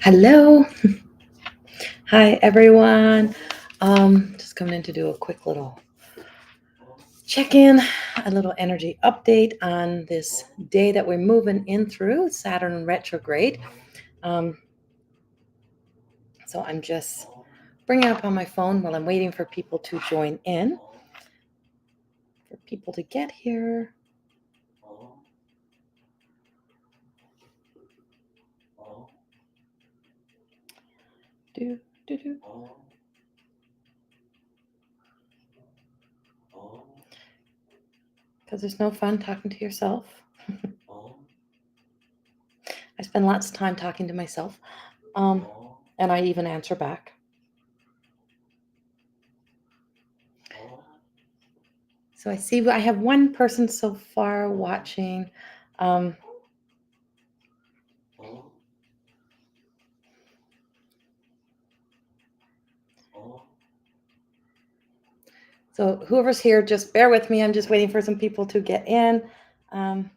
Hello. Hi, everyone. Just coming in to do a quick little check-in, a little energy update on this day that we're moving in through, Saturn retrograde. So I'm just bringing it up on my phone while I'm waiting for people to join in, for people to get here. Do, do, do. Because there's no fun talking to yourself. I spend lots of time talking to myself, and I even answer back. So I see I have one person so far watching. So whoever's here, just bear with me. I'm just waiting for some people to get in. And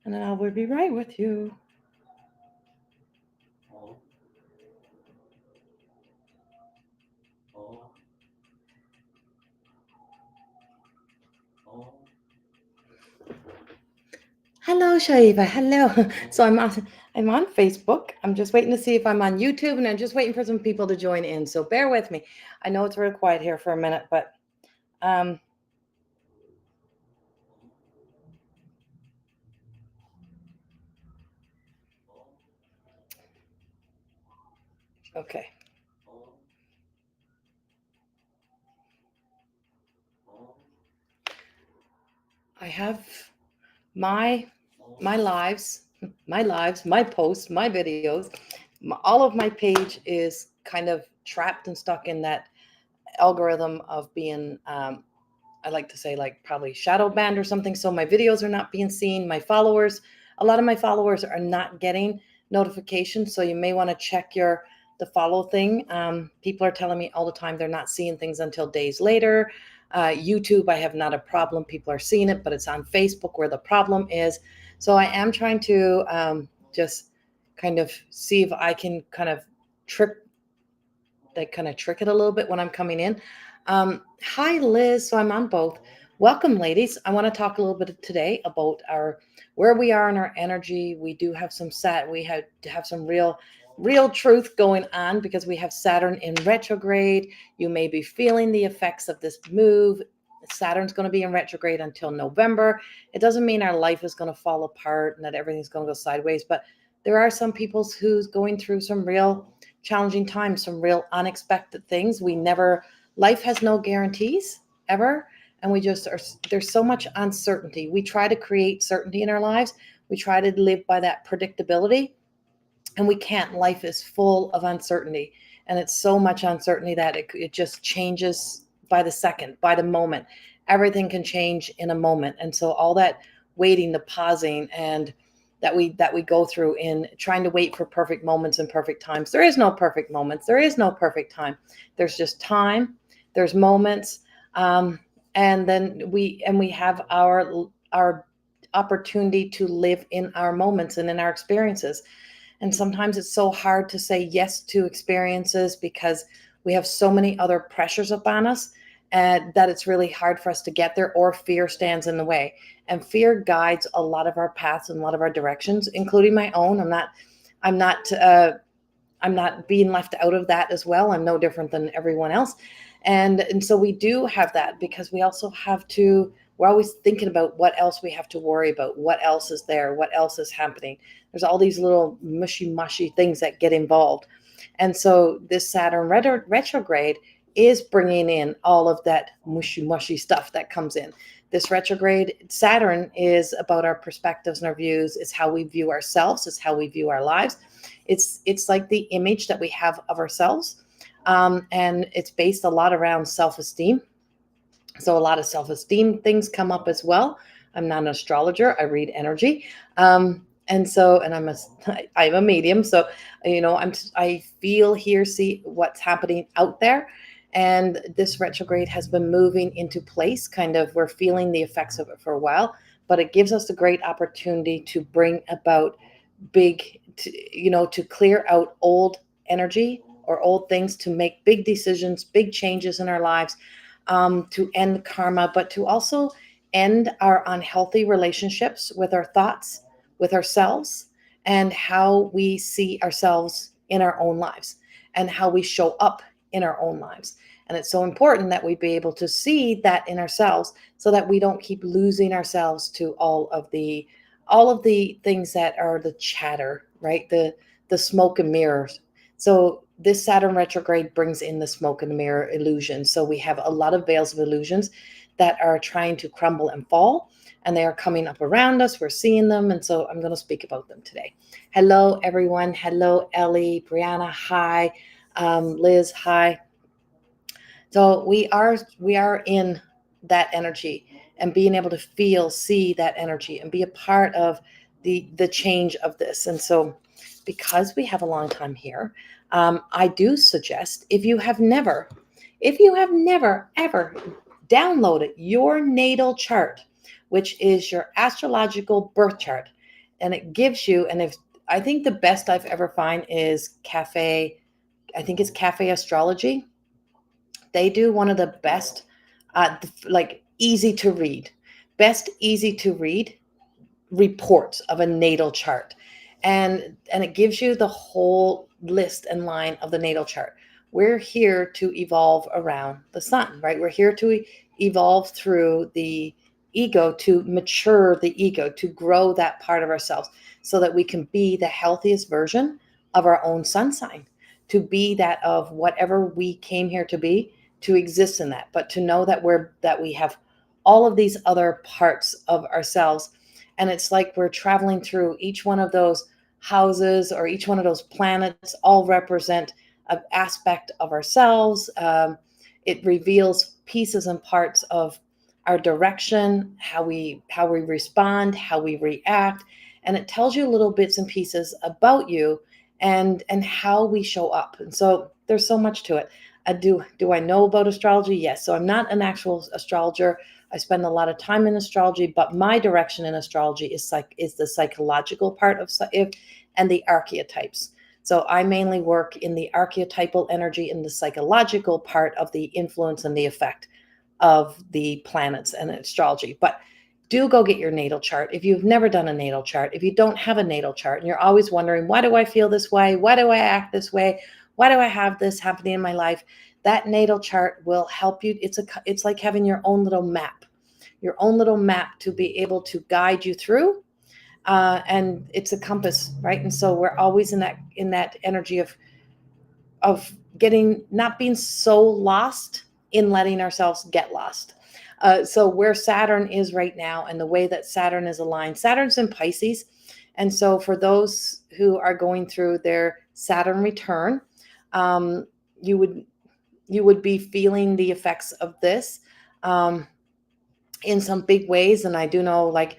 then I will be right with you. Hello, Shaiva. Hello. So I'm on Facebook. I'm just waiting to see if I'm on YouTube, and I'm just waiting for some people to join in. So bear with me. I know it's real quiet here for a minute, but okay. I have my lives, my posts, my videos, all of my page is kind of trapped and stuck in that algorithm of being I like to say like probably shadow banned or something. So my videos are not being seen. My followers, a lot of my followers are not getting notifications. So you may want to check the follow thing. People are telling me all the time they're not seeing things until days later. YouTube, I have not a problem. People are seeing it, but it's on Facebook where the problem is. So I am trying to just kind of see if I can kind of trick it a little bit when I'm coming in. Hi, Liz. So I'm on both. Welcome, ladies. I want to talk a little bit today about where we are in our energy. We do have we have some real truth going on because we have Saturn in retrograde. You may be feeling the effects of this move. Saturn's going to be in retrograde until November. It doesn't mean our life is going to fall apart and that everything's going to go sideways, but there are some people who's going through some real challenging times, some real unexpected things. Life has no guarantees ever. And there's so much uncertainty. We try to create certainty in our lives. We try to live by that predictability, and we can't. Life is full of uncertainty, and it's so much uncertainty that it just changes by the second, by the moment. Everything can change in a moment. And so all that waiting, the pausing, and that we go through in trying to wait for perfect moments and perfect times. There is no perfect moments. There is no perfect time. There's just time. There's moments. And then we have our opportunity to live in our moments and in our experiences. And sometimes it's so hard to say yes to experiences because we have so many other pressures upon us, and that it's really hard for us to get there, or fear stands in the way. And fear guides a lot of our paths and a lot of our directions, including my own. I'm not being left out of that as well. I'm no different than everyone else. And so we do have that because we also we're always thinking about what else we have to worry about, what else is there, what else is happening. There's all these little mushy things that get involved. And so this Saturn retrograde is bringing in all of that mushy stuff that comes in. This retrograde Saturn is about our perspectives and our views. It's how we view ourselves. It's how we view our lives. It's like the image that we have of ourselves. And it's based a lot around self-esteem. So a lot of self-esteem things come up as well. I'm not an astrologer. I read energy. And I'm a medium. So, I feel, hear, see what's happening out there. And this retrograde has been moving into place. Kind of, we're feeling the effects of it for a while, but it gives us a great opportunity to bring about to clear out old energy or old things, to make big decisions, big changes in our lives, to end karma, but to also end our unhealthy relationships with our thoughts, with ourselves, and how we see ourselves in our own lives and how we show up in our own lives. And it's so important that we be able to see that in ourselves so that we don't keep losing ourselves to all of the things that are the chatter, right? The smoke and mirrors. So this Saturn retrograde brings in the smoke and mirror illusion. So we have a lot of veils of illusions that are trying to crumble and fall, and they are coming up around us. We're seeing them, and so I'm going to speak about them today. Hello, everyone. Hello, Ellie, Brianna. Hi, Liz. Hi. So we are in that energy, and being able to feel, see that energy, and be a part of the change of this. And so, because we have a long time here, I do suggest, if you have never ever downloaded your natal chart, which is your astrological birth chart, and it gives you, and if I think the best I've ever found is Cafe, I think it's Cafe Astrology. They do one of the best, like easy to read, best easy to read reports of a natal chart, and it gives you the whole list and line of the natal chart. We're here to evolve around the sun, right? We're here to evolve through the ego, to mature the ego, to grow that part of ourselves so that we can be the healthiest version of our own sun sign, to be that of whatever we came here to be, to exist in that, but to know that we have all of these other parts of ourselves. And it's like we're traveling through each one of those houses, or each one of those planets all represent an aspect of ourselves. It reveals pieces and parts of our direction, how we respond, how we react, and it tells you little bits and pieces about you and how we show up. And so there's so much to it. Do I know about astrology? Yes. So I'm not an actual astrologer. I spend a lot of time in astrology, but my direction in astrology is the psychological part of and the archetypes. So I mainly work in the archetypal energy, in the psychological part of the influence and the effect of the planets and astrology. But do go get your natal chart. If you've never done a natal chart, if you don't have a natal chart and you're always wondering, why do I feel this way? Why do I act this way? Why do I have this happening in my life? That natal chart will help you. It's like having your own little map to be able to guide you through. And it's a compass, right? And so we're always in that energy of getting, not being so lost in letting ourselves get lost. So where Saturn is right now, and the way that Saturn is aligned, Saturn's in Pisces. And so for those who are going through their Saturn return, you would be feeling the effects of this in some big ways. And I do know, like,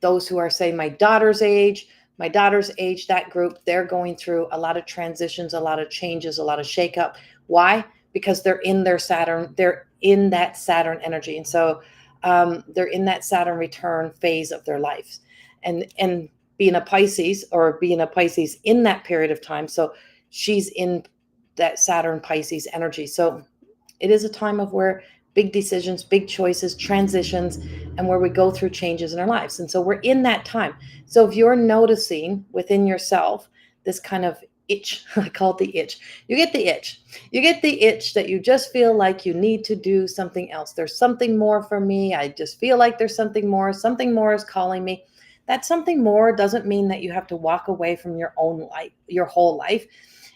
those who are, say, my daughter's age, that group, they're going through a lot of transitions, a lot of changes, a lot of shakeup. Why? Because they're in their Saturn, they're in that Saturn energy. And so they're in that Saturn return phase of their lives. And being a Pisces in that period of time. So she's in that Saturn Pisces energy. So it is a time of where big decisions, big choices, transitions, and where we go through changes in our lives. And so we're in that time. So if you're noticing within yourself this kind of itch, I call it the itch. You get the itch. You get the itch that you just feel like you need to do something else. There's something more for me. I just feel like there's something more. Something more is calling me. That something more doesn't mean that you have to walk away from your own life, your whole life.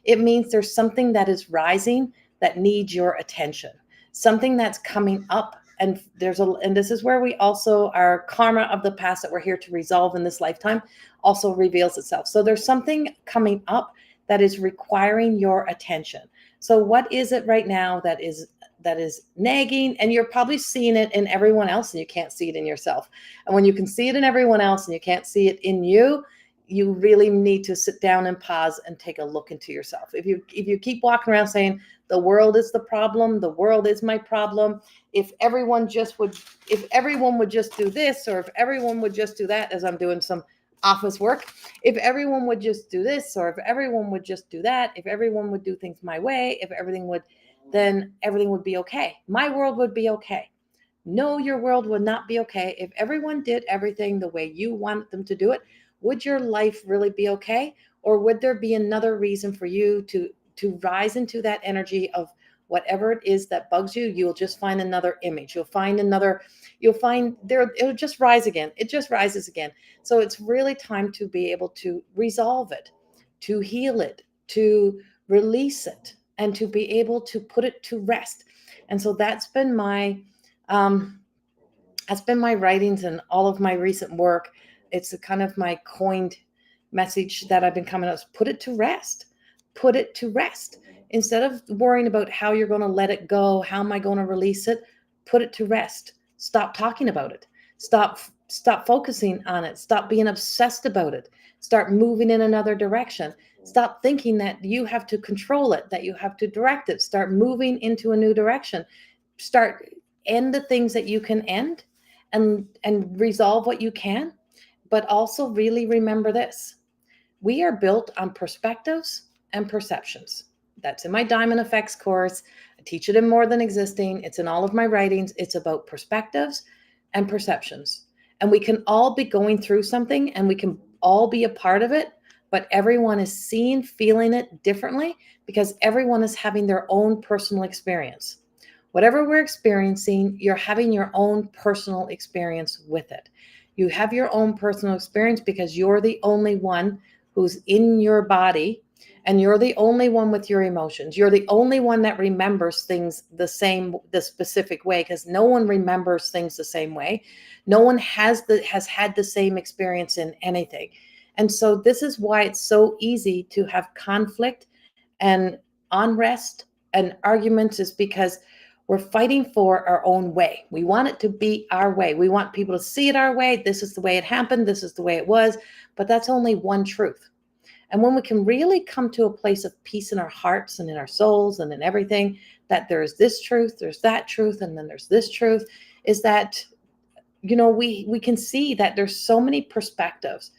It means there's something that is rising that needs your attention. Something that's coming up, and this is where we also, our karma of the past that we're here to resolve in this lifetime also reveals itself. So there's something coming up that is requiring your attention. So what is it right now that is is nagging, and you're probably seeing it in everyone else and you can't see it in yourself. And when you can see it in everyone else and you can't see it in you, you really need to sit down and pause and take a look into yourself. If you keep walking around saying the world is the problem, the world is my problem, if everyone would just do this, or if everyone would just do that, as I'm doing some office work, if everyone would just do this, or if everyone would just do that, if everyone would do things my way, then everything would be okay. My world would be okay. No, your world would not be okay. If everyone did everything the way you want them to do it, would your life really be okay? Or would there be another reason for you to rise into that energy of whatever it is that bugs you? You'll just find another image. You'll find there, it'll just rise again. It just rises again. So it's really time to be able to resolve it, to heal it, to release it, and to be able to put it to rest. And so that's been my writings and all of my recent work. It's a kind of my coined message that I've been coming out. Put it to rest. Put it to rest. Instead of worrying about how you're going to let it go, how am I going to release it? Put it to rest. Stop talking about it. Stop focusing on it. Stop being obsessed about it. Start moving in another direction. Stop thinking that you have to control it, that you have to direct it. Start moving into a new direction. End the things that you can end, and resolve what you can. But also really remember this. We are built on perspectives and perceptions. That's in my Diamond Effects course. I teach it in More Than Existing. It's in all of my writings. It's about perspectives and perceptions. And we can all be going through something and we can all be a part of it, but everyone is seeing, feeling it differently because everyone is having their own personal experience. Whatever we're experiencing, you're having your own personal experience with it. You have your own personal experience because you're the only one who's in your body, and you're the only one with your emotions. You're the only one that remembers things the specific way, because no one remembers things the same way. No one has had the same experience in anything. And so this is why it's so easy to have conflict and unrest and arguments, is because we're fighting for our own way. We want it to be our way. We want people to see it our way. This is the way it happened. This is the way it was. But that's only one truth. And when we can really come to a place of peace in our hearts and in our souls and in everything, that there's this truth, there's that truth, and then there's this truth, is that, we can see that there's so many perspectives.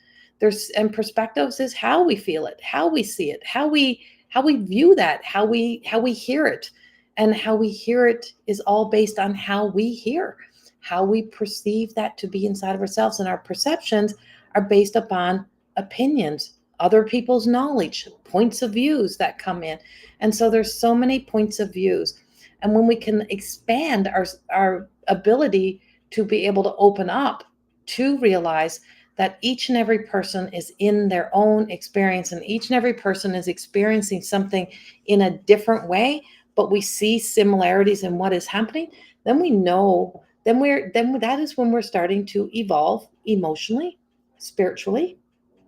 And perspectives is how we feel it, how we see it, how we view that, how we hear it. And how we hear it is all based on how we hear, how we perceive that to be inside of ourselves. And our perceptions are based upon opinions, other people's knowledge, points of views that come in. And so there's so many points of views. And when we can expand our ability to be able to open up to realize that each and every person is in their own experience, and each and every person is experiencing something in a different way, but we see similarities in what is happening, then we know, then that is when we're starting to evolve emotionally, spiritually,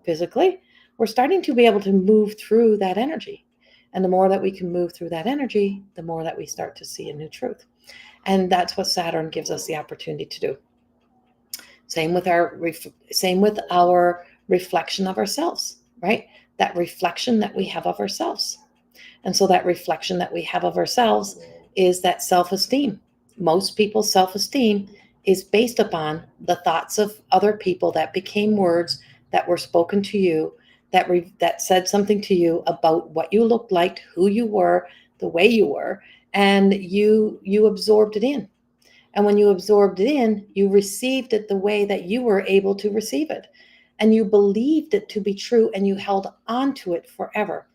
physically. We're starting to be able to move through that energy. And the more that we can move through that energy, the more that we start to see a new truth. And that's what Saturn gives us the opportunity to do. Same with our reflection of ourselves, right? That reflection that we have of ourselves. And so that reflection that we have of ourselves is that self-esteem. Most people's self-esteem is based upon the thoughts of other people that became words that were spoken to you, that said something to you about what you looked like, who you were, the way you were, and you absorbed it in. And when you absorbed it in, you received it the way that you were able to receive it. And you believed it to be true, and you held on to it forever.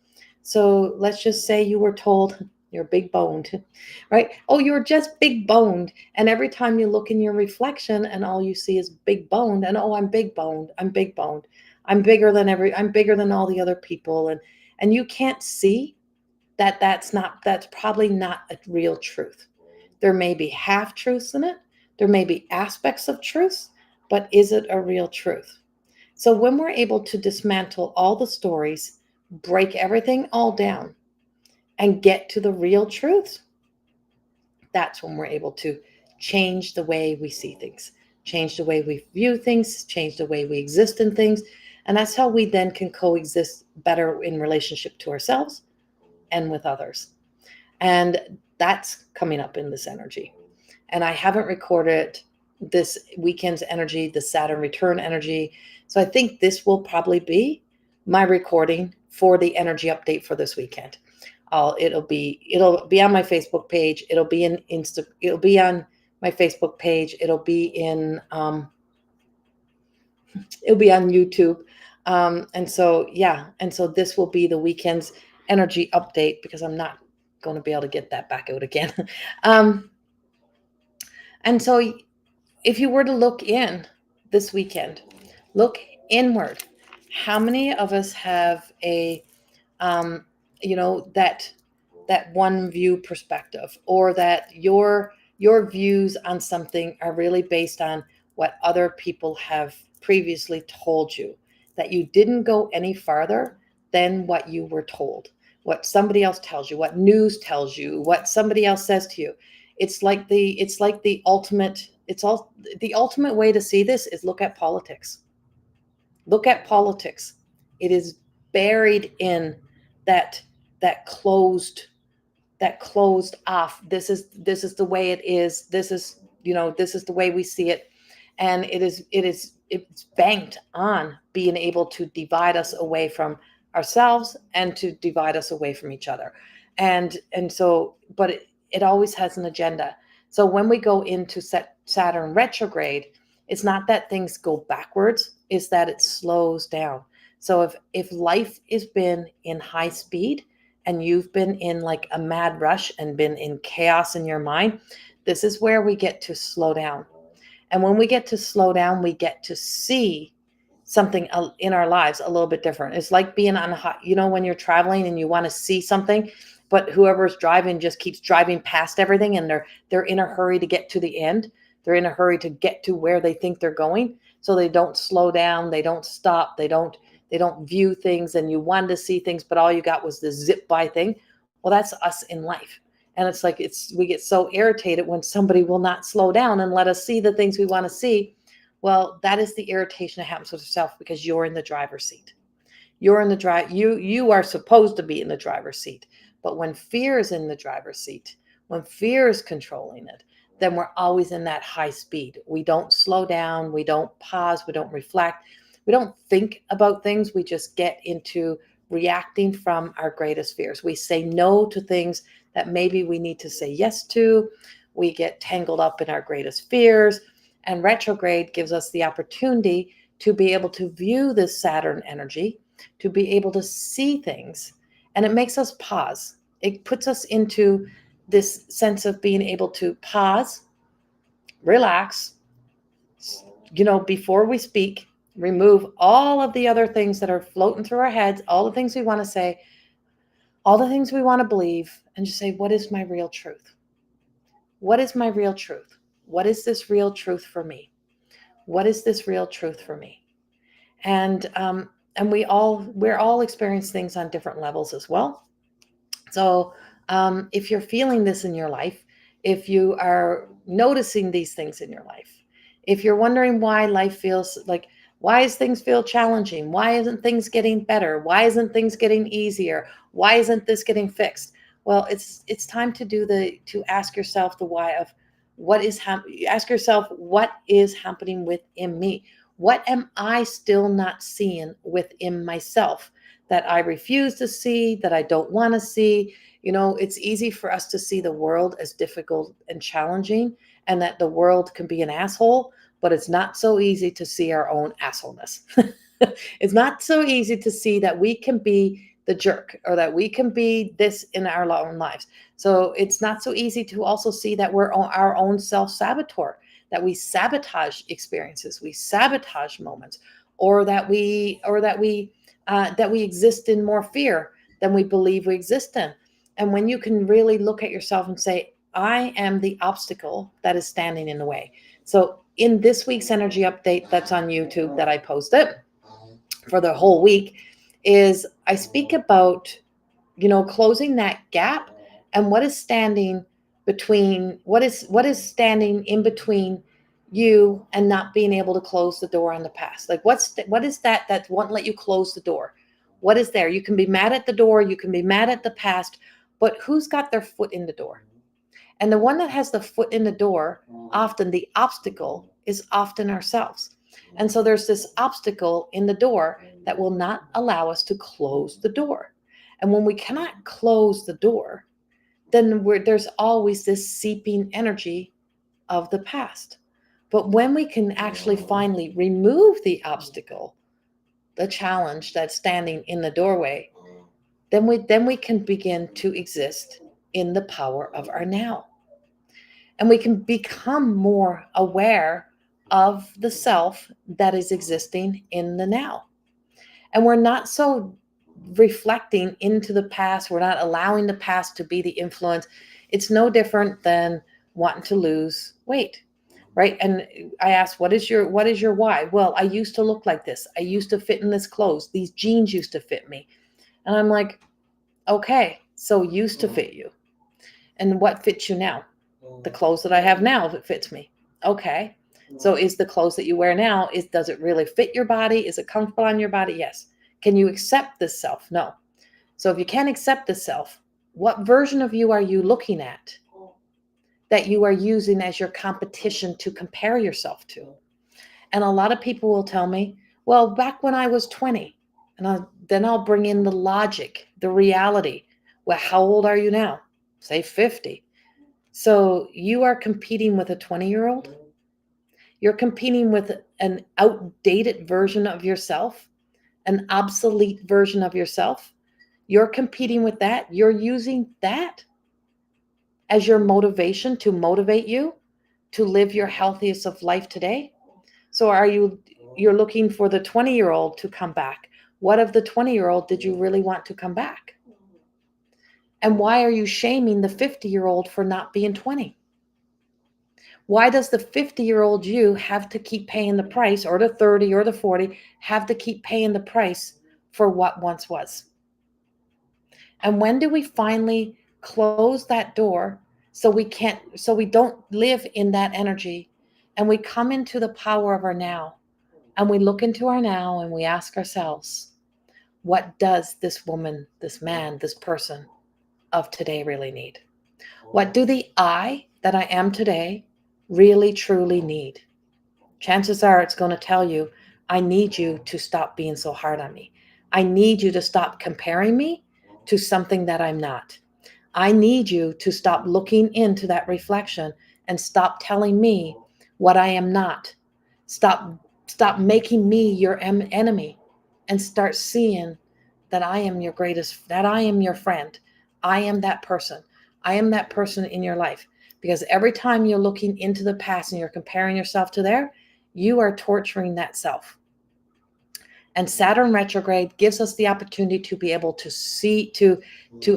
So let's just say you were told you're big boned, right? Oh, you're just big boned. And every time you look in your reflection and all you see is big boned, and oh, I'm big boned. I'm big boned. I'm bigger than all the other people. And you can't see that that's probably not a real truth. There may be half truths in it. There may be aspects of truth, but is it a real truth? So when we're able to dismantle all the stories, break everything all down, and get to the real truth, that's when we're able to change the way we see things, change the way we view things, change the way we exist in things. And that's how we then can coexist better in relationship to ourselves and with others. And that's coming up in this energy. And I haven't recorded this weekend's energy, the Saturn return energy. So I think this will probably be my recording for the energy update for this weekend. It'll be on my Facebook page. It'll be on my Facebook page. It'll be on YouTube. And so this will be the weekend's energy update, because I'm not going to be able to get that back out again. And so if you were to look in this weekend, look inward. How many of us have a, that one view perspective, or that your views on something are really based on what other people have previously told you, that you didn't go any farther than what you were told, what somebody else tells you, what news tells you, what somebody else says to you. It's like the ultimate way to see this is look at politics. Look at politics. It is buried in that closed off. This is the way it is. This is the way we see it. And it's banked on being able to divide us away from ourselves and to divide us away from each other. And so, but it always has an agenda. So when we go into Saturn retrograde, it's not that things go backwards, it's that it slows down. So if life has been in high speed and you've been in like a mad rush and been in chaos in your mind, this is where we get to slow down. And when we get to slow down, we get to see something in our lives a little bit different. It's like being on when you're traveling and you want to see something, but whoever's driving just keeps driving past everything, and they're in a hurry to get to the end. They're in a hurry to get to where they think they're going. So they don't slow down, they don't stop, they don't view things, and you wanted to see things, but all you got was this zip by thing. Well, that's us in life. And it's like we get so irritated when somebody will not slow down and let us see the things we want to see. Well, that is the irritation that happens with yourself, because you're in the driver's seat. You're in the drive. You are supposed to be in the driver's seat. But when fear is in the driver's seat, when fear is controlling it, then we're always in that high speed. We don't slow down. We don't pause. We don't reflect. We don't think about things. We just get into reacting from our greatest fears. We say no to things that maybe we need to say yes to. We get tangled up in our greatest fears. And retrograde gives us the opportunity to be able to view this Saturn energy, to be able to see things. And it makes us pause. It puts us into this sense of being able to pause, relax, before we speak, remove all of the other things that are floating through our heads, all the things we want to say, all the things we want to believe, and just say, what is my real truth? What is my real truth? What is this real truth for me? What is this real truth for me? And we're all experiencing things on different levels as well. So if you're feeling this in your life, if you are noticing these things in your life, if you're wondering why life feels like, why does things feel challenging? Why isn't things getting better? Why isn't things getting easier? Why isn't this getting fixed? Well, it's time to ask yourself the why of ask yourself, what is happening within me? What am I still not seeing within myself that I refuse to see, that I don't want to see? It's easy for us to see the world as difficult and challenging, and that the world can be an asshole, but it's not so easy to see our own assholeness. It's not so easy to see that we can be the jerk, or that we can be this in our own lives. So it's not so easy to also see that we're our own self-saboteur, that we sabotage experiences, we sabotage moments, or that we exist in more fear than we believe we exist in. And when you can really look at yourself and say, I am the obstacle that is standing in the way. So in this week's energy update that's on YouTube that I posted for the whole week, is I speak about, closing that gap and what is standing between what is standing in between you and not being able to close the door on the past. Like what is that won't let you close the door? What is there? You can be mad at the door, you can be mad at the past, but who's got their foot in the door? And the one that has the foot in the door, often the obstacle is often ourselves. And so there's this obstacle in the door that will not allow us to close the door. And when we cannot close the door, then there's always this seeping energy of the past. But when we can actually finally remove the obstacle, the challenge that's standing in the doorway, then we can begin to exist in the power of our now. And we can become more aware of the self that is existing in the now. And we're not so reflecting into the past. We're not allowing the past to be the influence. It's no different than wanting to lose weight, right? And I asked, what is your why? Well, I used to look like this. I used to fit in this clothes. These jeans used to fit me. And I'm like, okay, so used to fit you. And what fits you now? The clothes that I have now, if it fits me. Okay. So is the clothes that you wear now, does it really fit your body? Is it comfortable on your body? Yes. Can you accept this self? No. So if you can't accept this self, what version of you are you looking at that you are using as your competition to compare yourself to? And a lot of people will tell me, well, back when I was 20, and then I'll bring in the logic, the reality. Well, how old are you now? Say 50. So you are competing with a 20-year-old? You're competing with an outdated version of yourself, an obsolete version of yourself. You're competing with that. You're using that as your motivation to motivate you to live your healthiest of life today. So you're looking for the 20-year-old to come back. What of the 20-year-old did you really want to come back? And why are you shaming the 50-year-old for not being 20? Why does the 50-year-old you have to keep paying the price, or the 30 or the 40 have to keep paying the price for what once was? And when do we finally close that door so we don't live in that energy, and we come into the power of our now, and we look into our now and we ask ourselves, what does this woman, this man, this person of today really need? What do the I that I am today really truly need? Chances are it's going to tell you, I need you to stop being so hard on me. I need you to stop comparing me to something that I'm not. I need you to stop looking into that reflection and stop telling me what I am not. Stop making me your enemy, and start seeing that I am your greatest, that I am your friend. I am that person. I am that person in your life. Because every time you're looking into the past and you're comparing yourself to there, you are torturing that self. And Saturn retrograde gives us the opportunity to be able to see, to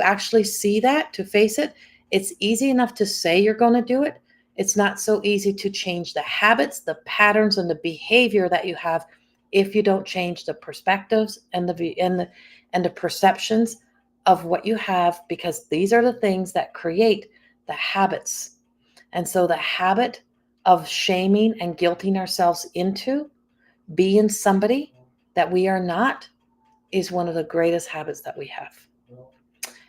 actually see that, to face it. It's easy enough to say you're going to do it. It's not so easy to change the habits, the patterns, and the behavior that you have if you don't change the perspectives and the perceptions of what you have, because these are the things that create the habits. And so the habit of shaming and guilting ourselves into being somebody that we are not is one of the greatest habits that we have.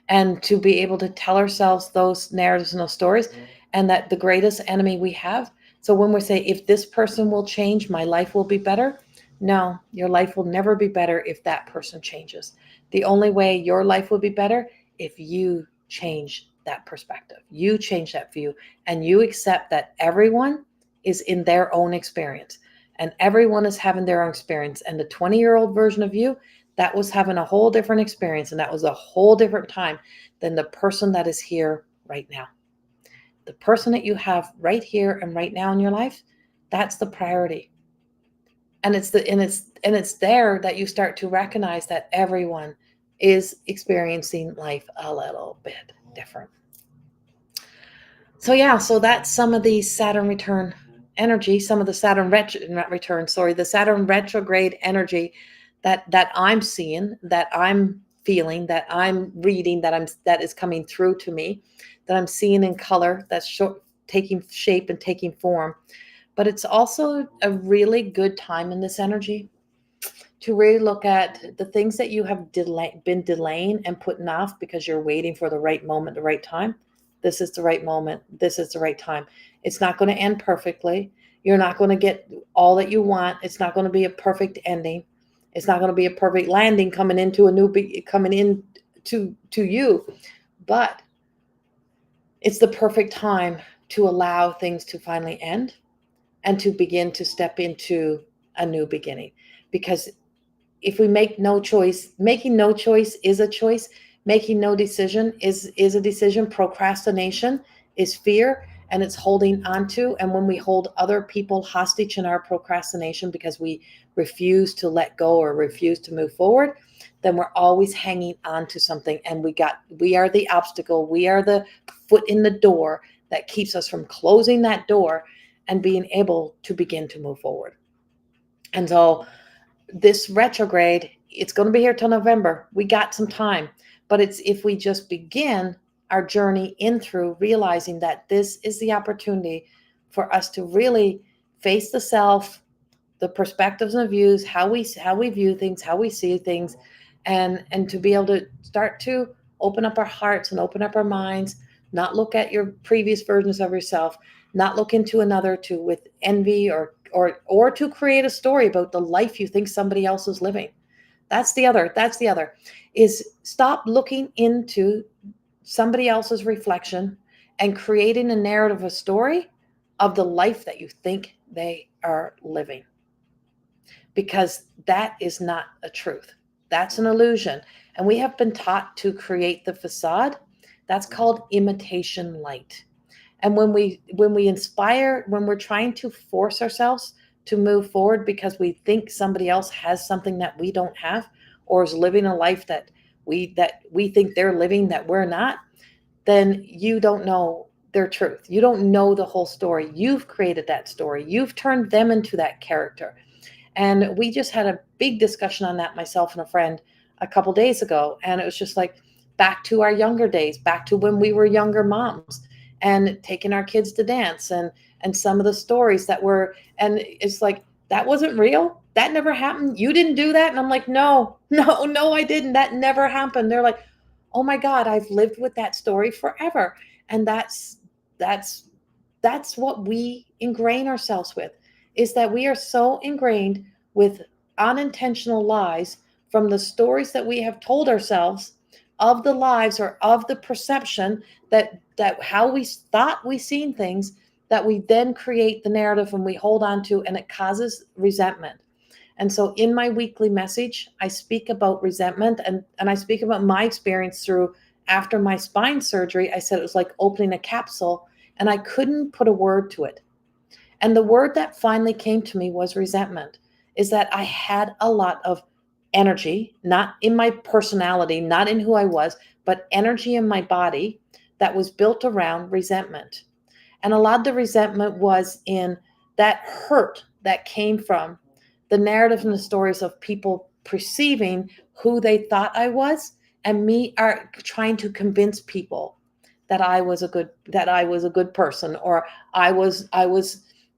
And to be able to tell ourselves those narratives and those stories, and that the greatest enemy we have. So when we say, if this person will change, my life will be better. No, your life will never be better if that person changes. The only way your life will be better if you change that perspective, you change that view, and you accept that everyone is in their own experience, and everyone is having their own experience. And the 20-year-old version of you, that was having a whole different experience, and that was a whole different time than the person that is here right now. The person that you have right here and right now in your life, that's the priority. And it's there that you start to recognize that everyone is experiencing life a little bit different. So yeah, so that's some of the Saturn return energy, some of the Saturn the Saturn retrograde energy that I'm seeing, that I'm feeling, that I'm reading, that is coming through to me, that I'm seeing in color, that's taking shape and taking form. But it's also a really good time in this energy to really look at the things that you have been delaying and putting off because you're waiting for the right moment, the right time. This is the right moment. This is the right time. It's not going to end perfectly. You're not going to get all that you want. It's not going to be a perfect ending. It's not going to be a perfect landing coming into a new coming in to you, but it's the perfect time to allow things to finally end and to begin to step into a new beginning. Because if we make no choice, making no choice is a choice. Making no decision is a decision. Procrastination is fear, and it's holding on to. And when we hold other people hostage in our procrastination because we refuse to let go or refuse to move forward, then we're always hanging on to something. And we are the obstacle. We are the foot in the door that keeps us from closing that door and being able to begin to move forward. And so this retrograde, it's going to be here till November. We got some time, but it's if we just begin our journey in through realizing that this is the opportunity for us to really face the self, the perspectives and views, how we view things, how we see things, and to be able to start to open up our hearts and open up our minds, not look at your previous versions of yourself, not look into another to with envy or to create a story about the life you think somebody else is living. That's the other is stop looking into somebody else's reflection and creating a narrative, a story of the life that you think they are living, because that is not a truth. That's an illusion. And we have been taught to create the facade. That's called imitation light. And when we inspire, when we're trying to force ourselves to move forward because we think somebody else has something that we don't have, or is living a life that we think they're living that we're not, then you don't know their truth. You don't know the whole story. You've created that story. You've turned them into that character. And we just had a big discussion on that, myself and a friend, a couple days ago. And it was just like back to our younger days, back to when we were younger moms and taking our kids to dance, and some of the stories that were, and it's like, that wasn't real. That never happened. You didn't do that. And I'm like, no, no, no, I didn't. That never happened. They're like, oh my God, I've lived with that story forever. And that's what we ingrain ourselves with, is that we are so ingrained with unintentional lies from the stories that we have told ourselves of the lives, or of the perception that how we thought we seen things, that we then create the narrative and we hold on to, and it causes resentment. And so in my weekly message, I speak about resentment, and I speak about my experience through after my spine surgery. I said it was like opening a capsule and I couldn't put a word to it. And the word that finally came to me was resentment, is that I had a lot of energy, not in my personality, not in who I was, but energy in my body that was built around resentment. And a lot of the resentment was in that hurt that came from the narrative and the stories of people perceiving who they thought I was, and me are trying to convince people that I was a good person, or I was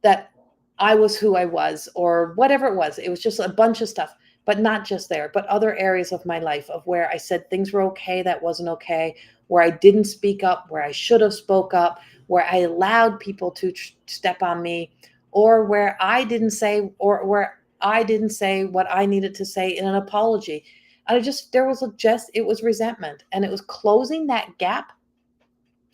that I was who I was, or whatever it was. It was just a bunch of stuff, but not just there, but other areas of my life of where I said things were okay that wasn't okay, where I didn't speak up, where I should have spoke up, where I allowed people to step on me, or where I didn't say, or where I didn't say what I needed to say in an apology. It was resentment, and it was closing that gap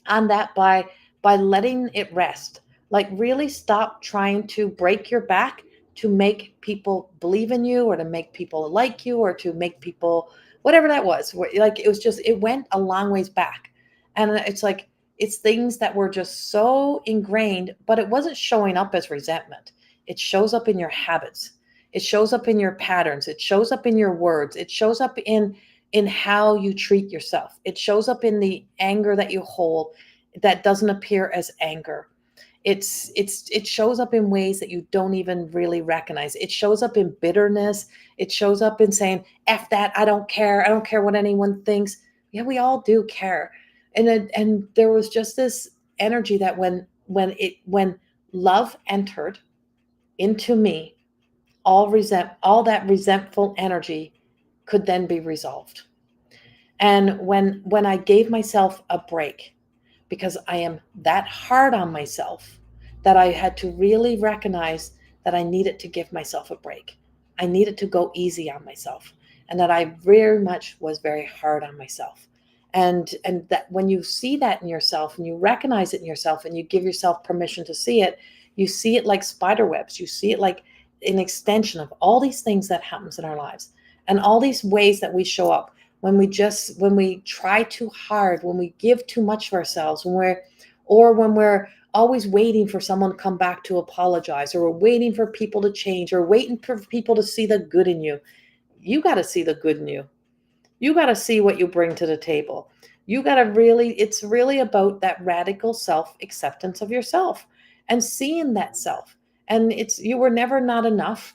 on that by letting it rest. Like, really stop trying to break your back to make people believe in you, or to make people like you, or to make people whatever that was. Like, it was just, it went a long ways back. And it's like, it's things that were just so ingrained, but it wasn't showing up as resentment. It shows up in your habits. It shows up in your patterns. It shows up in your words. It shows up in how you treat yourself. It shows up in the anger that you hold that doesn't appear as anger. It shows up in ways that you don't even really recognize. It shows up in bitterness. It shows up in saying, F that, I don't care. I don't care what anyone thinks. Yeah, we all do care. And there was just this energy that when love entered into me, all that resentful energy could then be resolved. And when I gave myself a break, because I am that hard on myself, that I had to really recognize that I needed to give myself a break. I needed to go easy on myself, and that I very much was very hard on myself. And that when you see that in yourself and you recognize it in yourself and you give yourself permission to see it, you see it like spider webs. You see it like an extension of all these things that happens in our lives and all these ways that we show up when we try too hard, when we give too much of ourselves, when we're always waiting for someone to come back to apologize, or we're waiting for people to change, or waiting for people to see the good in you. You got to see the good in you. You got to see what you bring to the table. You got to it's really about that radical self acceptance of yourself and seeing that self. And you were never not enough.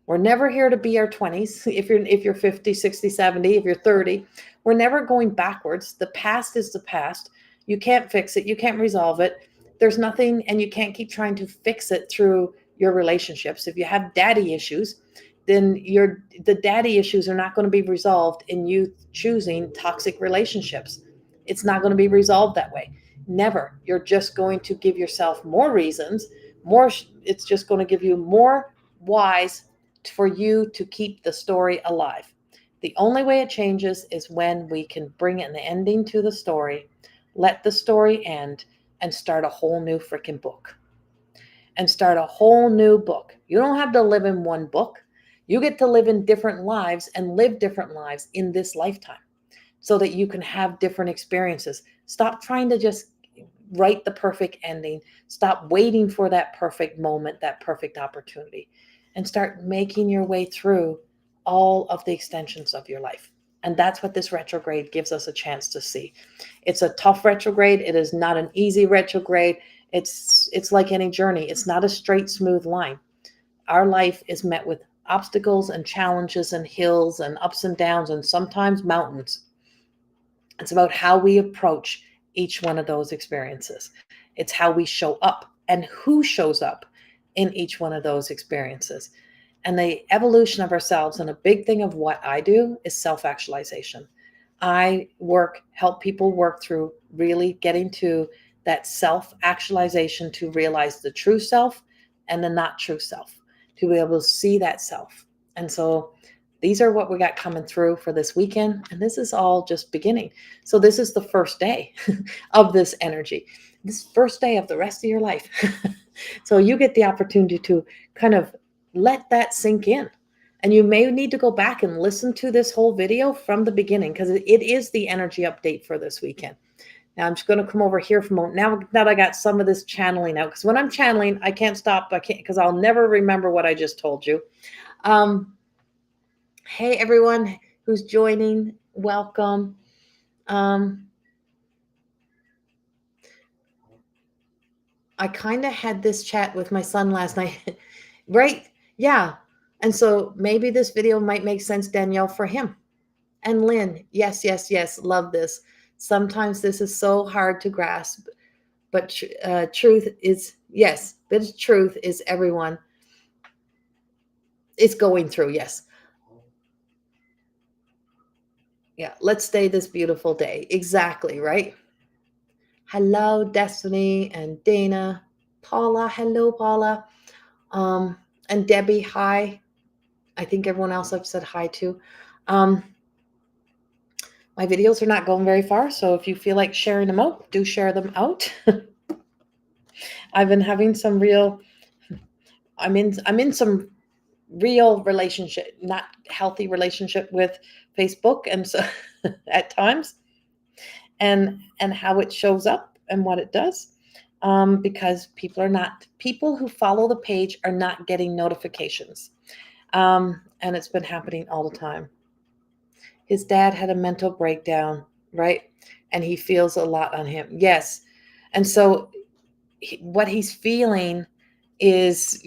We're never here to be our 20s. If you're 50, 60, 70, if you're 30, we're never going backwards. The past is the past. You can't fix it. You can't resolve it. There's nothing, and you can't keep trying to fix it through your relationships. If you have daddy issues, then the daddy issues are not going to be resolved in you choosing toxic relationships. It's not going to be resolved that way. Never. You're just going to give yourself more reasons, it's just going to give you more whys for you to keep the story alive. The only way it changes is when we can bring an ending to the story, let the story end, and start a whole new freaking book. And start a whole new book. You don't have to live in one book. You get to live in different lives and live different lives in this lifetime so that you can have different experiences. Stop trying to just write the perfect ending. Stop waiting for that perfect moment, that perfect opportunity, and start making your way through all of the extensions of your life. And that's what this retrograde gives us a chance to see. It's a tough retrograde. It is not an easy retrograde. It's like any journey. It's not a straight, smooth line. Our life is met with obstacles and challenges and hills and ups and downs and sometimes mountains. It's about how we approach each one of those experiences. It's how we show up and who shows up in each one of those experiences. And the evolution of ourselves, and a big thing of what I do is self-actualization. I help people work through really getting to that self-actualization to realize the true self and the not true self, to be able to see that self. And so these are what we got coming through for this weekend. And this is all just beginning. So this is the first day of this energy, this first day of the rest of your life. So you get the opportunity to kind of let that sink in. And you may need to go back and listen to this whole video from the beginning, because it is the energy update for this weekend. Now I'm just going to come over here from now that I got some of this channeling out, because when I'm channeling, I can't stop. I can't, because I'll never remember what I just told you. Hey, everyone who's joining, welcome. I kind of had this chat with my son last night, right? Yeah. And so maybe this video might make sense, Danielle, for him. And Lynn, yes, yes, yes, love this. Sometimes this is so hard to grasp, but truth is, yes, but truth is everyone is going through, yes. Yeah, let's stay this beautiful day. Exactly, right? Hello, Destiny and Dana. Paula, hello, Paula. And Debbie, hi. I think everyone else I've said hi to. My videos are not going very far, so if you feel like sharing them out, do share them out. I've been having some real, I'm in some real relationship, not healthy relationship with Facebook, and so at times, and how it shows up and what it does, because people who follow the page are not getting notifications, and it's been happening all the time. His dad had a mental breakdown, right? And he feels a lot on him. Yes. And so what he's feeling is,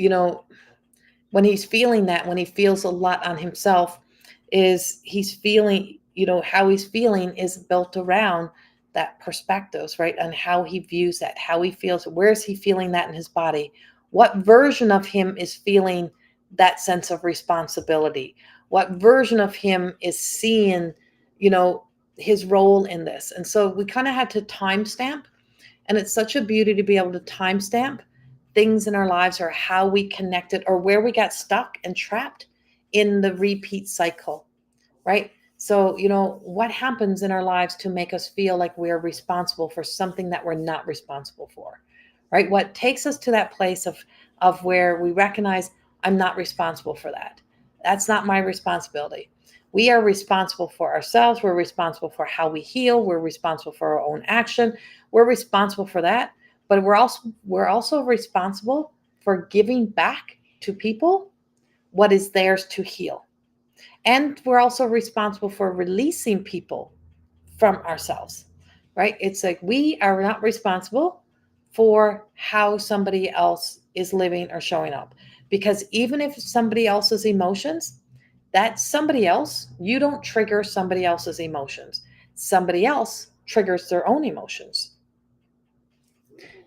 when he's feeling that, when he feels a lot on himself, is he's feeling, how he's feeling is built around that perspectives, right? And how he views that, how he feels, where is he feeling that in his body? What version of him is feeling that sense of responsibility? What version of him is seeing, you know, his role in this? And so we kind of had to timestamp, and it's such a beauty to be able to timestamp things in our lives, or how we connected, or where we got stuck and trapped in the repeat cycle, right? So, what happens in our lives to make us feel like we're responsible for something that we're not responsible for, right? What takes us to that place of where we recognize, I'm not responsible for that. That's not my responsibility. We are responsible for ourselves. We're responsible for how we heal. We're responsible for our own action. We're responsible for that. But we're also responsible for giving back to people what is theirs to heal. And we're also responsible for releasing people from ourselves, right? It's like we are not responsible for how somebody else is living or showing up. Because even if somebody else's emotions, that's somebody else, you don't trigger somebody else's emotions. Somebody else triggers their own emotions.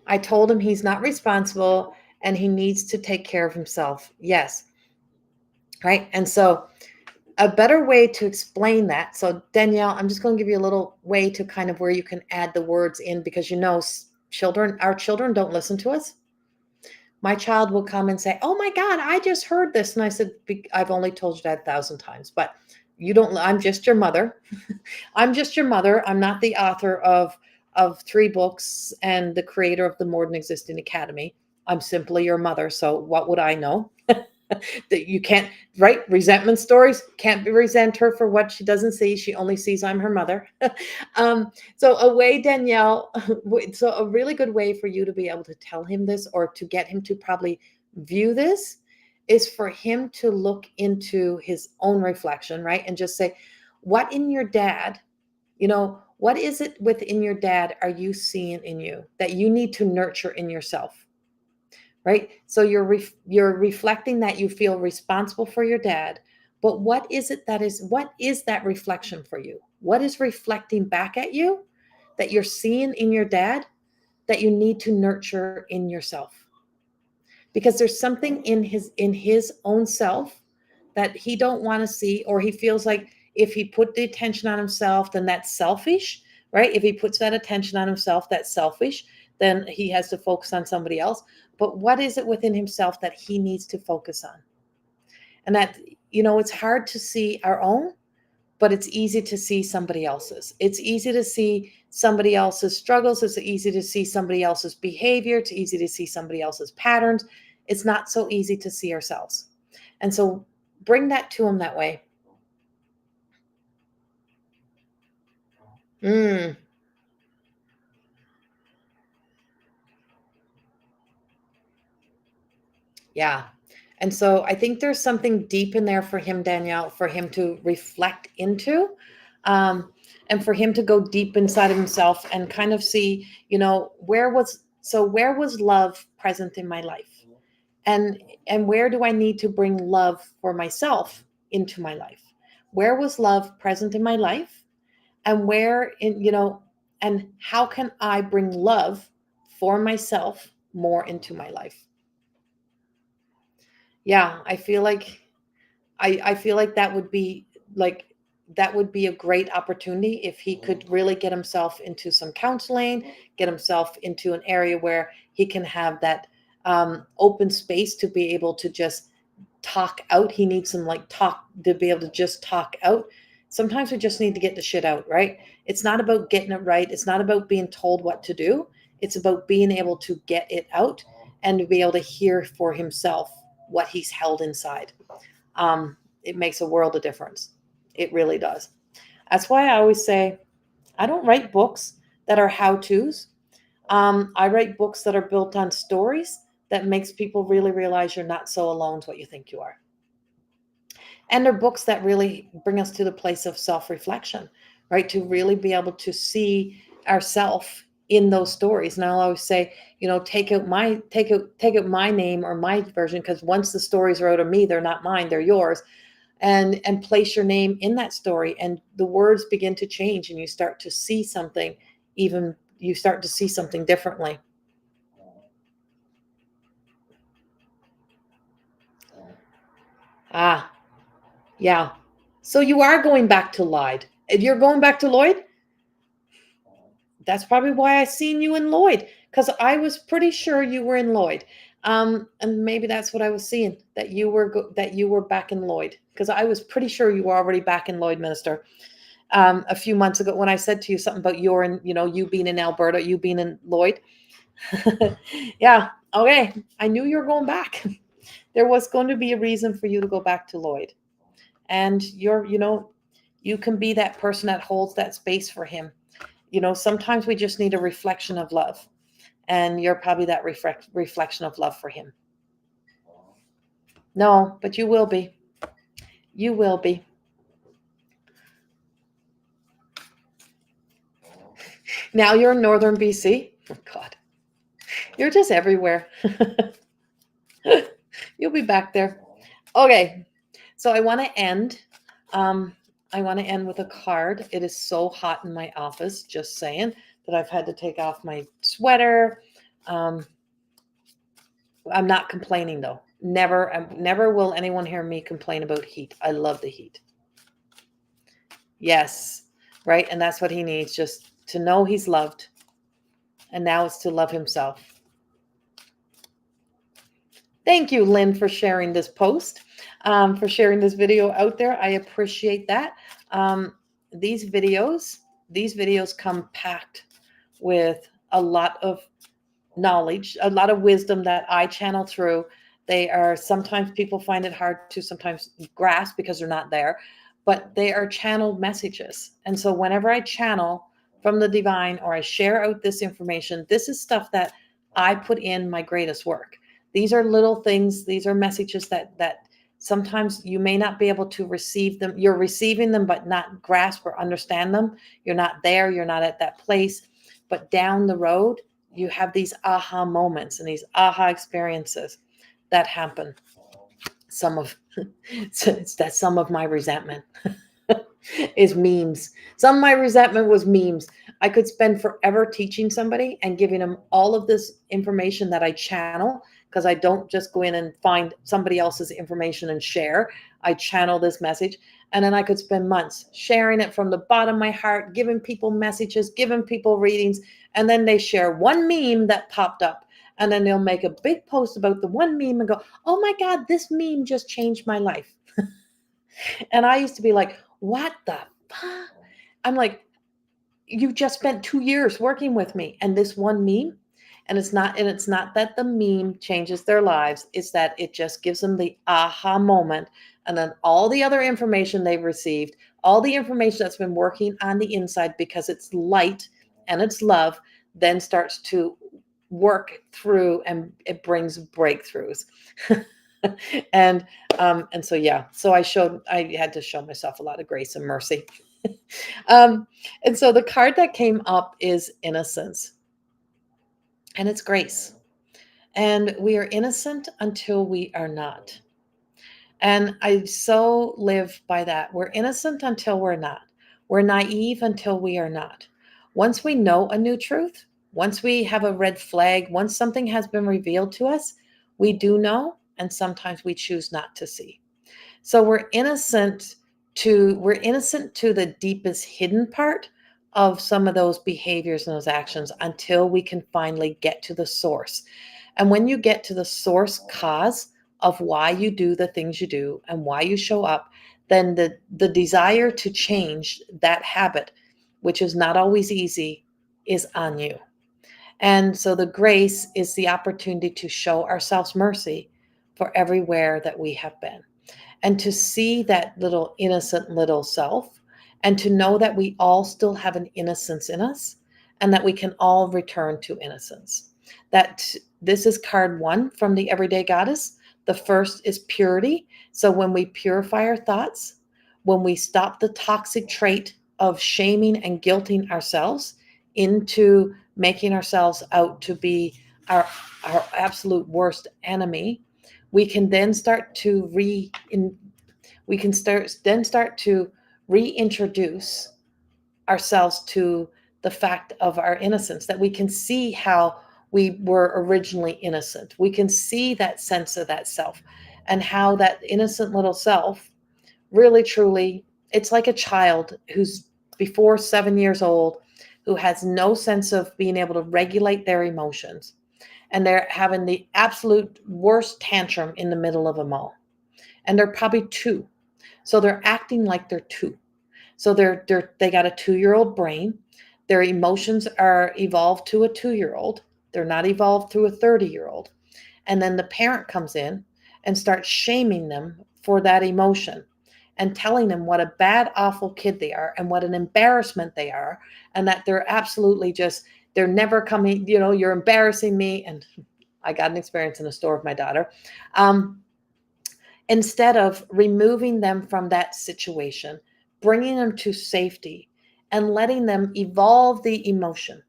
I told him he's not responsible and he needs to take care of himself. Yes. Right. And so a better way to explain that. So Danielle, I'm just going to give you a little way to kind of where you can add the words in, because our children don't listen to us. My child will come and say, "Oh my God, I just heard this." And I said, "I've only told you that 1,000 times, but you don't, I'm just your mother. I'm just your mother. I'm not the author of 3 books and the creator of the More Than Existing Academy. I'm simply your mother. So what would I know?" That you can't, right? Resentment stories, can't resent her for what she doesn't see. She only sees I'm her mother. So a way, Danielle, so a really good way for you to be able to tell him this, or to get him to probably view this, is for him to look into his own reflection, right? And just say, what in your dad, what is it within your dad are you seeing in you that you need to nurture in yourself? Right? So you're reflecting that you feel responsible for your dad, but what is that reflection for you? What is reflecting back at you that you're seeing in your dad that you need to nurture in yourself? Because there's something in his own self that he don't want to see, or he feels like if he put the attention on himself, then that's selfish, right? If he puts that attention on himself, that's selfish. Then he has to focus on somebody else. But what is it within himself that he needs to focus on? And that, it's hard to see our own, but it's easy to see somebody else's. It's easy to see somebody else's struggles. It's easy to see somebody else's behavior. It's easy to see somebody else's patterns. It's not so easy to see ourselves. And so bring that to him that way. Mm, yeah. And so I think there's something deep in there for him, Danielle, for him to reflect into, um, and for him to go deep inside of himself and kind of see, where was love present in my life? And where do I need to bring love for myself into my life? Where was love present in my life? And and how can I bring love for myself more into my life? Yeah, I feel like that would be a great opportunity if he could really get himself into some counseling, get himself into an area where he can have that open space to be able to just talk out. He needs some like talk to be able to just talk out. Sometimes we just need to get the shit out, right? It's not about getting it right. It's not about being told what to do. It's about being able to get it out and to be able to hear for himself what he's held inside. It makes a world of difference. It really does. That's why I always say I don't write books that are how-tos. I write books that are built on stories that makes people really realize you're not so alone as what you think you are. And they're books that really bring us to the place of self-reflection, right? To really be able to see ourself in those stories. And I'll always say, take out my name or my version, because once the stories are out of me, they're not mine, they're yours. And place your name in that story, and the words begin to change, and you start to see something, differently. Ah, yeah. So you are going back to Lloyd. You're going back to Lloyd? That's probably why I seen you in Lloyd, because I was pretty sure you were in Lloyd. And maybe that's what I was seeing, that you were back in Lloyd, because I was pretty sure you were already back in Lloydminster. A few months ago when I said to you something about you being in Alberta, you being in Lloyd. Yeah, okay. I knew you were going back. There was going to be a reason for you to go back to Lloyd. And you can be that person that holds that space for him. Sometimes we just need a reflection of love. And you're probably that reflection of love for him. No, but you will be. You will be. Now you're in northern BC. Oh, God. You're just everywhere. You'll be back there. Okay. So I want to end. I want to end with a card. It is so hot in my office, just saying, that I've had to take off my sweater. I'm not complaining though. Never will anyone hear me complain about heat. I love the heat. Yes, right? And that's what he needs, just to know he's loved. And now it's to love himself. Thank you, Lynn, for sharing this post, for sharing this video out there. I appreciate that. These videos come packed with a lot of knowledge, a lot of wisdom that I channel through. Sometimes people find it hard to sometimes grasp because they're not there, but they are channeled messages. And so whenever I channel from the divine, or I share out this information, this is stuff that I put in my greatest work. These are little things. These are messages that sometimes you may not be able to receive them. You're receiving them, but not grasp or understand them. You're not there. You're not at that place. But down the road, you have these aha moments and these aha experiences that happen. Some of my resentment is memes. Some of my resentment was memes. I could spend forever teaching somebody and giving them all of this information that I channel, because I don't just go in and find somebody else's information and share. I channel this message, and then I could spend months sharing it from the bottom of my heart, giving people messages, giving people readings, and then they share one meme that popped up, and then they'll make a big post about the one meme and go, "Oh my God, this meme just changed my life." And I used to be like, "What the fuck?" I'm like, "You just spent 2 years working with me, and this one meme." And it's not that the meme changes their lives. It's that it just gives them the aha moment. And then all the other information they've received, all the information that's been working on the inside, because it's light and it's love, then starts to work through, and it brings breakthroughs. and so, yeah, so I had to show myself a lot of grace and mercy. And so the card that came up is innocence. And it's grace. And we are innocent until we are not. And I so live by that. We're innocent until we're not. We're naive until we are not. Once we know a new truth, once we have a red flag, once something has been revealed to us, we do know, and sometimes we choose not to see. So we're innocent to the deepest hidden part of some of those behaviors and those actions, until we can finally get to the source. And when you get to the source cause of why you do the things you do and why you show up, then the desire to change that habit, which is not always easy, is on you. And so the grace is the opportunity to show ourselves mercy for everywhere that we have been, and to see that little innocent little self, and to know that we all still have an innocence in us, and that we can all return to innocence. That this is card 1 from the Everyday Goddess. The first is purity. So when we purify our thoughts, when we stop the toxic trait of shaming and guilting ourselves into making ourselves out to be our absolute worst enemy, we can then start to start to reintroduce ourselves to the fact of our innocence, that we can see how we were originally innocent. We can see that sense of that self, and how that innocent little self really truly, it's like a child who's before 7 years old, who has no sense of being able to regulate their emotions, and they're having the absolute worst tantrum in the middle of them all, and they're probably two, so they're acting like they're two. So they got a 2-year-old brain. Their emotions are evolved to a 2-year-old. They're not evolved through a 30-year-old. And then the parent comes in and starts shaming them for that emotion, and telling them what a bad, awful kid they are, and what an embarrassment they are, and that they're absolutely just, they're never coming, you're embarrassing me. And I got an experience in a store with my daughter. Instead of removing them from that situation, bringing them to safety, and letting them evolve the emotion,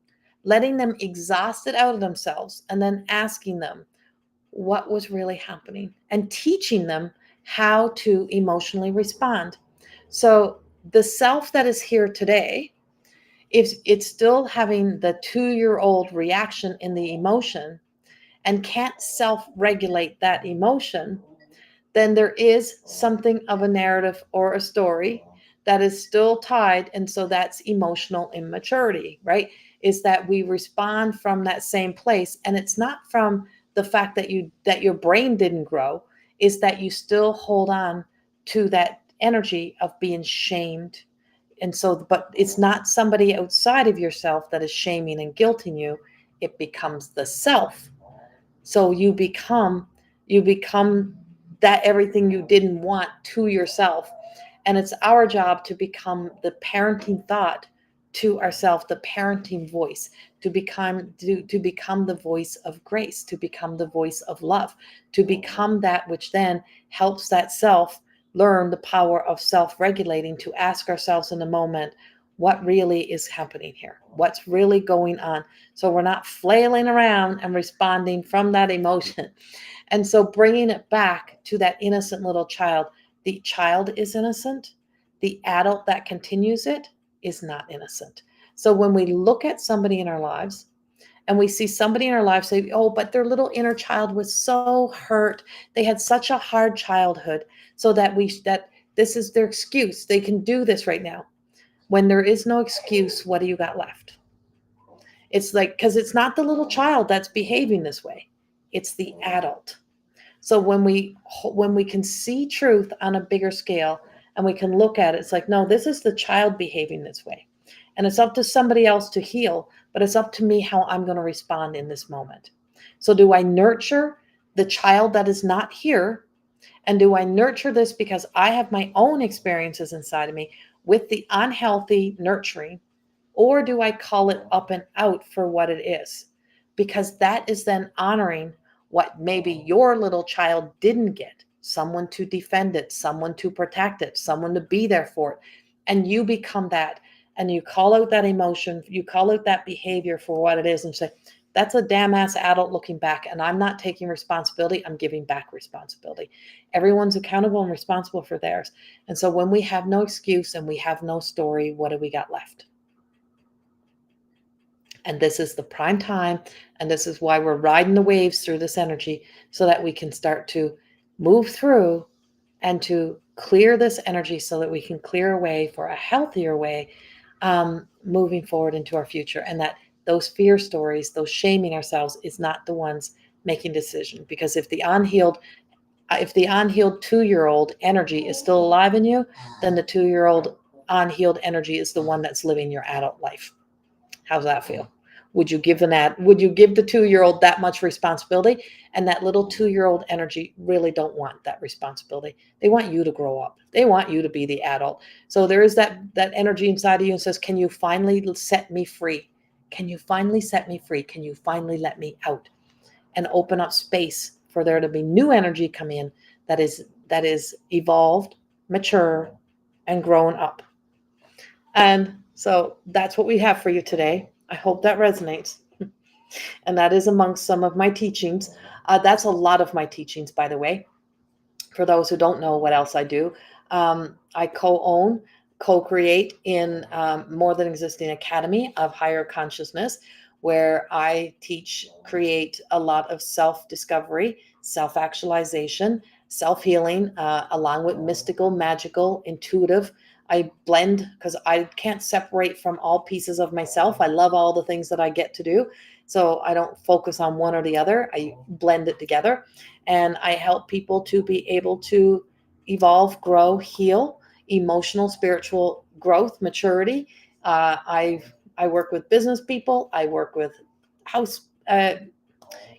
letting them exhaust it out of themselves, and then asking them what was really happening, and teaching them how to emotionally respond. So the self that is here today, if it's still having the 2-year-old reaction in the emotion and can't self-regulate that emotion, then there is something of a narrative or a story that is still tied. And so that's emotional immaturity, right? Is that we respond from that same place. And it's not from the fact that your brain didn't grow, is that you still hold on to that energy of being shamed. And so, but it's not somebody outside of yourself that is shaming and guilting you. It becomes the self. So you become that everything you didn't want to yourself. And it's our job to become the parenting thought to ourselves, the parenting voice, to become the voice of grace, to become the voice of love, to become that which then helps that self learn the power of self-regulating, to ask ourselves in the moment, what really is happening here? What's really going on? So we're not flailing around and responding from that emotion. And so bringing it back to that innocent little child. The child is innocent. The adult that continues it is not innocent. So when we look at somebody in our lives, and we see somebody in our lives say, oh, but their little inner child was so hurt. They had such a hard childhood, so that this is their excuse. They can do this right now. When there is no excuse, what do you got left? It's like, because it's not the little child that's behaving this way. It's the adult. So when we can see truth on a bigger scale, and we can look at it, it's like, no, this is the child behaving this way. And it's up to somebody else to heal, but it's up to me how I'm going to respond in this moment. So do I nurture the child that is not here? And do I nurture this because I have my own experiences inside of me with the unhealthy nurturing? Or do I call it up and out for what it is? Because that is then honoring what maybe your little child didn't get, someone to defend it, someone to protect it, someone to be there for it. And you become that, and you call out that emotion, you call out that behavior for what it is, and say, that's a damn ass adult looking back, and I'm not taking responsibility, I'm giving back responsibility. Everyone's accountable and responsible for theirs. And so when we have no excuse and we have no story, what do we got left? And this is the prime time. And this is why we're riding the waves through this energy, so that we can start to move through and to clear this energy, so that we can clear a way for a healthier way, moving forward into our future. And that those fear stories, those shaming ourselves, is not the ones making decision. Because if the unhealed 2-year-old energy is still alive in you, then the 2-year-old unhealed energy is the one that's living your adult life. How's that feel? Would you give the 2-year-old that much responsibility? And that little 2-year-old energy really don't want that responsibility. They want you to grow up. They want you to be the adult. So there is that energy inside of you and says, can you finally set me free? Can you finally set me free? Can you finally let me out and open up space for there to be new energy come in that is evolved, mature, and grown up? And so that's what we have for you today. I hope that resonates. And that is amongst some of my teachings. That's a lot of my teachings, by the way. For those who don't know what else I do, I co-own, co-create in More Than Existing Academy of Higher Consciousness, where I teach, create a lot of self-discovery, self-actualization, self-healing, along with mystical, magical, intuitive. I blend because I can't separate from all pieces of myself. I love all the things that I get to do. So I don't focus on one or the other. I blend it together, and I help people to be able to evolve, grow, heal, emotional, spiritual growth, maturity. I work with business people. I work with house, I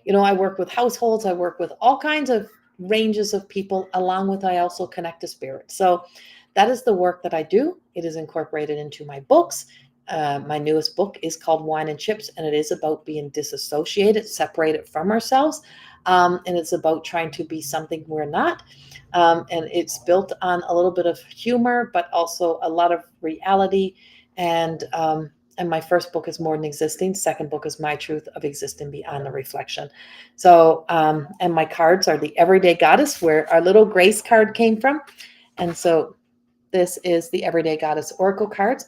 work with households. I work with all kinds of ranges of people. Along with, I also connect to spirit. So that is the work that I do. It is incorporated into my books. My newest book is called Wine and Chips, and it is about being disassociated, separated from ourselves. And it's about trying to be something we're not. And it's built on a little bit of humor, but also a lot of reality. And my first book is More Than Existing. Second book is My Truth of Existing Beyond the Reflection. So, and my cards are the Everyday Goddess, where our little Grace card came from. And so this is the Everyday Goddess Oracle cards.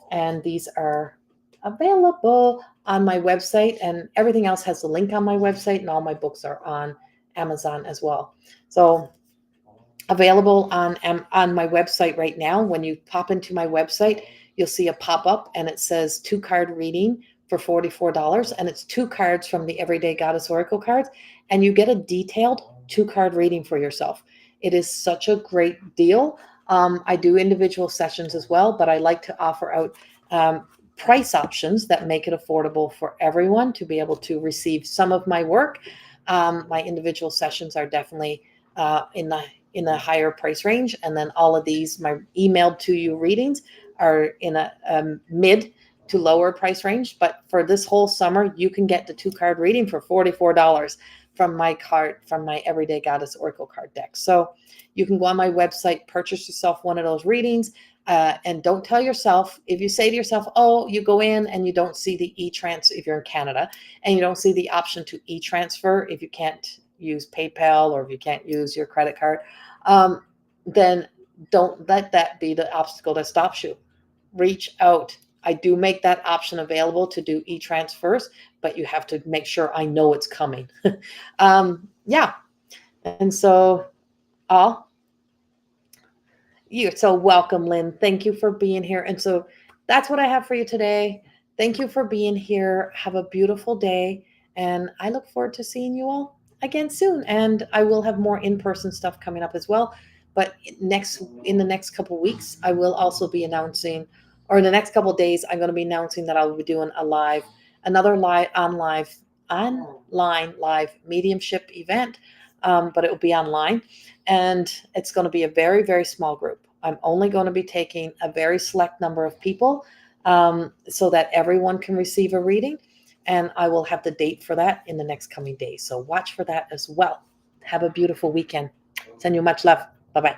And these are available on my website, and everything else has a link on my website, and all my books are on Amazon as well. So available on my website right now. When you pop into my website, you'll see a pop-up and it says 2-card reading for $44, and it's 2 cards from the Everyday Goddess Oracle cards, and you get a detailed 2-card reading for yourself. It is such a great deal. I do individual sessions as well, but I like to offer out price options that make it affordable for everyone to be able to receive some of my work. My individual sessions are definitely in the higher price range, and then all of these, my emailed to you readings, are in a mid to lower price range. But for this whole summer, you can get the 2-card reading for $44 from my Everyday Goddess Oracle card deck. So you can go on my website, purchase yourself one of those readings, and don't tell yourself, if you say to yourself, oh, you go in and you don't see the e-transfer, if you're in Canada, and you don't see the option to e-transfer, if you can't use PayPal or if you can't use your credit card, then don't let that be the obstacle that stops you. Reach out. I do make that option available to do e-transfers, but you have to make sure I know it's coming. Yeah. And so you're so welcome, Lynn. Thank you for being here. And so that's what I have for you today. Thank you for being here. Have a beautiful day. And I look forward to seeing you all again soon. And I will have more in-person stuff coming up as well. But in the next couple of weeks, I will also be announcing, or in the next couple of days, I'm going to be announcing that I'll be doing another online live mediumship event. But it will be online, and it's going to be a very, very small group. I'm only going to be taking a very select number of people, so that everyone can receive a reading. And I will have the date for that in the next coming days. So watch for that as well. Have a beautiful weekend. Send you much love. Bye-bye.